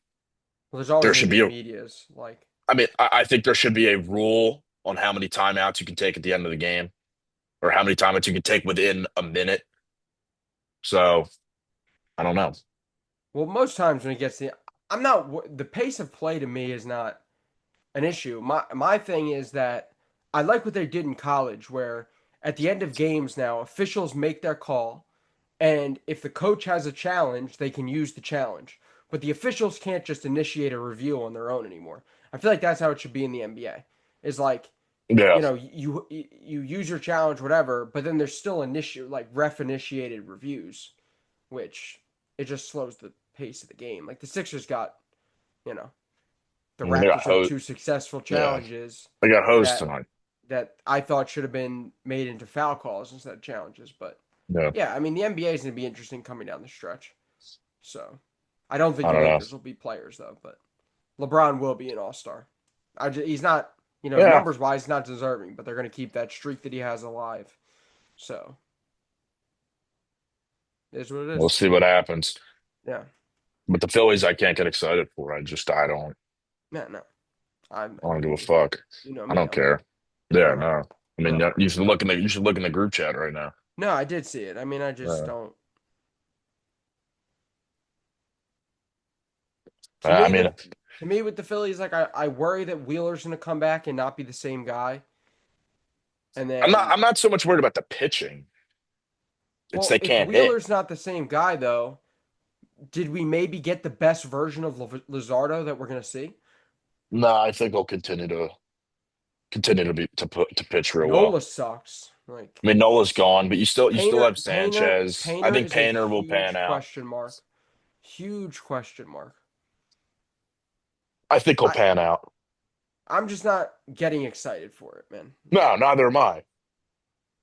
Well, there's always there going to should be be the a media's like, I mean, I think there should be a rule on how many timeouts you can take at the end of the game or how many timeouts you can take within a minute. So I don't know. well, most times when it gets to, I'm not, the pace of play to me is not an issue. My thing is that I like what they did in college, where at the end of games now, officials make their call, and if the coach has a challenge, they can use the challenge. But the officials can't just initiate a review on their own anymore. I feel like that's how it should be in the NBA. Is like, Yeah. you use your challenge, whatever, but then there's still like ref initiated reviews, which it just slows the pace of the game. Like the Sixers got, you know, the They got Raptors had hosed. two successful Yeah. challenges They got hosed that tonight. I thought should have been made into foul calls instead of challenges. But Yeah. yeah, I mean the NBA is going to be interesting coming down the stretch. So I don't think I the don't know. Lakers will be players though, but LeBron will be an All Star. He's not, Yeah. numbers wise, not deserving, but they're going to keep that streak that he has alive. So it is what it We'll is. see what happens. Yeah, But the Phillies, I can't get excited for. no, no. I I don't give a mean, fuck. you know I me, don't care. I Yeah, don't have, no. I I mean, don't have a you should look in the group chat right now. No, I did see it. I mean, I just Yeah. don't. To I me, mean, with the Phillies, like I worry that Wheeler's going to come back and not be the same guy. And then, I'm not so much worried about the pitching. It's well, they if can't hit. Wheeler's not the same guy, though, did we maybe get the best version of Lizardo that we're going to see? No, I think they'll continue to to pitch real well. Nola sucks. Like I mean, Nola's gone, but you still have Painter, Sanchez. I Painter think is a Painter will pan huge out. question mark. Huge question mark. I think he'll I pan out. I'm just not getting excited for it, man. No, neither am I.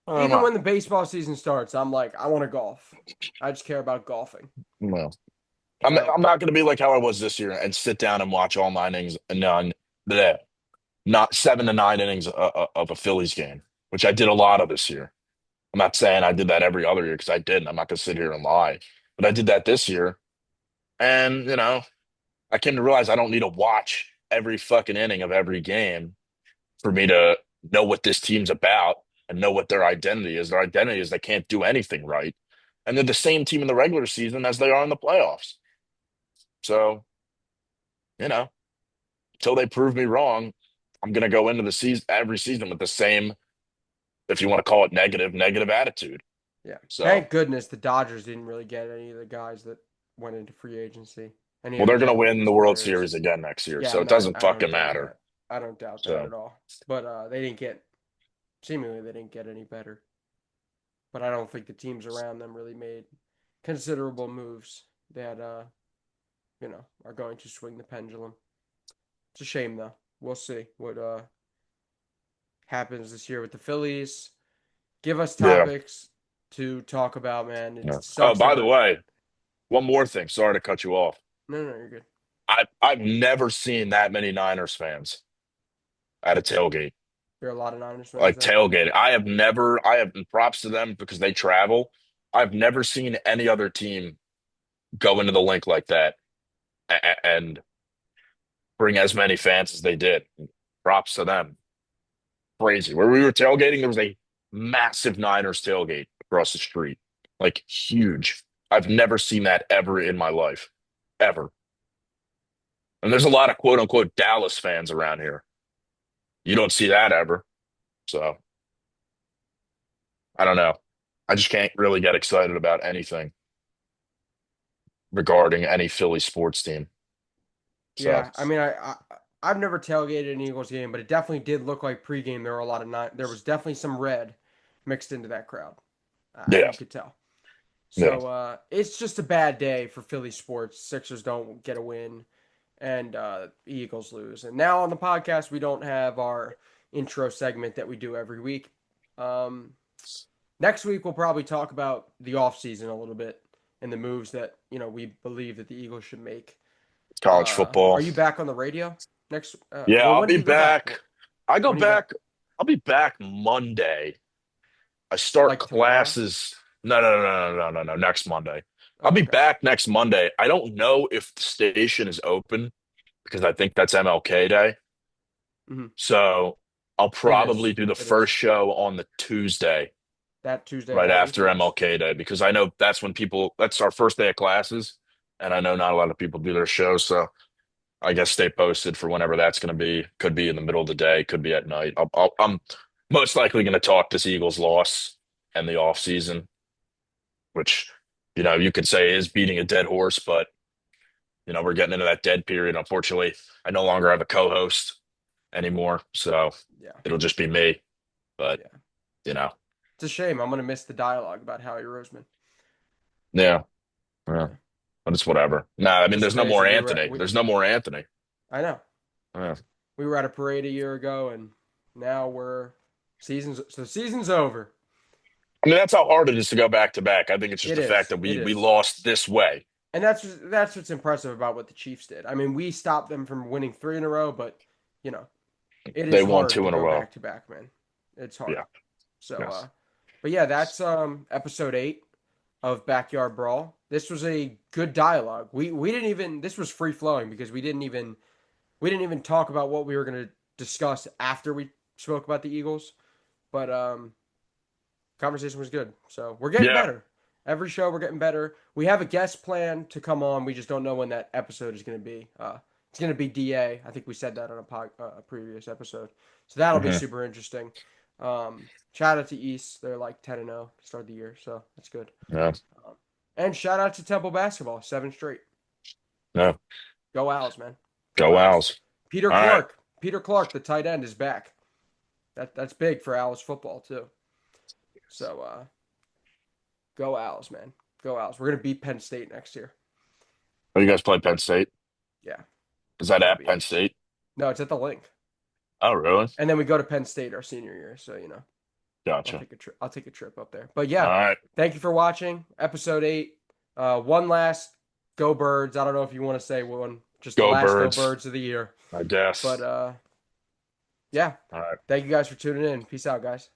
Neither am Even I. when the baseball season starts, I'm like, I want to golf. I just care about golfing. No. So I'm not going to be like how I was this year and sit down and watch all 9 innings, bleh, not 7 to 9 innings of a Phillies game, which I did a lot of this year. I'm not saying I did that every other year because I didn't. I'm not going to sit here and lie, but I did that this year, and I came to realize I don't need to watch every fucking inning of every game for me to know what this team's about and know what their identity is. Their identity is they can't do anything right, and they're the same team in the regular season as they are in the playoffs. So, you know, until they prove me wrong, I'm gonna go into the season every season with the same, if you want to call it negative attitude. yeah, So, thank goodness the Dodgers didn't really get any of the guys that went into free agency. Any well, of the they're gonna win Japanese the World players. Series again next year, Yeah, so I'm it not. doesn't I don't fucking doubt matter. that. I don't doubt that So, at all. But they didn't get. Seemingly, they didn't get any better. But I don't think the teams around them really made considerable moves that are going to swing the pendulum. It's a shame though. We'll see what happens this year with the Phillies. Give us yeah, topics to talk about, man. It yeah. Oh, sucks that by the we're way, one more thing. Sorry to cut you off. no, no, you're good. I've never seen that many Niners fans at a tailgate. There are a lot of Niners fans Like there. tailgate. I have props to them because they travel. I've never seen any other team go into the link like that and bring as many fans as they did. Props to them. Crazy. Where we were tailgating, there was a massive Niners tailgate across the street. Like huge. I've never seen that ever in my life. Ever. And there's a lot of quote unquote Dallas fans around here. You don't see that ever. So I don't know. I just can't really get excited about anything regarding any Philly sports team. So Yeah, I mean, I've never tailgated an Eagles game, but it definitely did look like pregame. There were a lot of nine. There was definitely some red mixed into that crowd. yeah, You could tell. yeah. So it's just a bad day for Philly sports. Sixers don't get a win, and Eagles lose. And now on the podcast, we don't have our intro segment that we do every week. Um, Next week, we'll probably talk about the offseason a little bit and the moves that we believe that the Eagles should make. College Are football. you back on the radio next? Yeah, Well, I'll when do be you go back? back. I go When are you back? back. I'll be back Monday. I start Like tomorrow? classes. No. Next Monday. I'll Oh, be okay. back next Monday. I don't know if the station is open because I think that's MLK Day. Hmm. So I'll It is. probably do the It first is. show on the Tuesday, That Tuesday of right that week. after Nice. MLK Day, because I know that's when that's our first day of classes. And I know not a lot of people do their shows. So I guess stay posted for whenever that's going to be. Could be in the middle of the day, could be at night. I'm most likely going to talk this Eagles loss and the off season, which, you could say is beating a dead horse, but, we're getting into that dead period. Unfortunately, I no longer have a co-host anymore. So Yeah. it'll just be me. But, Yeah. you know, It's a shame. I'm gonna miss the dialogue about Howie Roseman. yeah, yeah, Yeah. but it's whatever. Nah, I mean, It's there's no more crazy. Anthony. There's no more Anthony. I know. Yeah. We were at a parade a year ago, and now we're seasons. So the season's over. I mean, that's how hard it is to go back to back. I think it's just It the fact is. that It we is. lost this way. And that's what's impressive about what the Chiefs did. I mean, we stopped them from winning three in a row, but you know, it They is won hard two to in a go row. back to back, man. It's hard. Yeah. So, Yes. but yeah, that's episode 8 of Backyard Brawl. This was a good dialogue. We didn't even this was free flowing because we didn't even talk about what we were going to discuss after we spoke about the Eagles, but conversation was good. So, we're getting Yeah. better. Every show we're getting better. We have a guest plan to come on. We just don't know when that episode is going to be. It's going to be DA. I think we said that on a previous episode. So that'll be Hmm. super interesting. Shout out to East. They're like 10-0 to start the year, so that's good. Yeah. Um, and shout out to Temple basketball, 7 straight. No. Go Owls, man. Go Go Owls. Owls. Peter All right. Clark. Peter Clark, the tight end, is back. That's big for Owls football too. So go Owls, man. Go Owls. We're gonna beat Penn State next year. Oh, you guys play Penn State? Yeah, Is that that'll at be Penn it. State? No, it's at the link. Oh, really? And then we go to Penn State our senior year. So I'll Gotcha. take a trip. I'll take a trip up there. But All yeah, right. thank you for watching episode 8. One last go Birds. I don't know if you want to say one, just the Go last go Birds, Birds of the year. I guess. But yeah, All right. thank you guys for tuning in. Peace out, guys.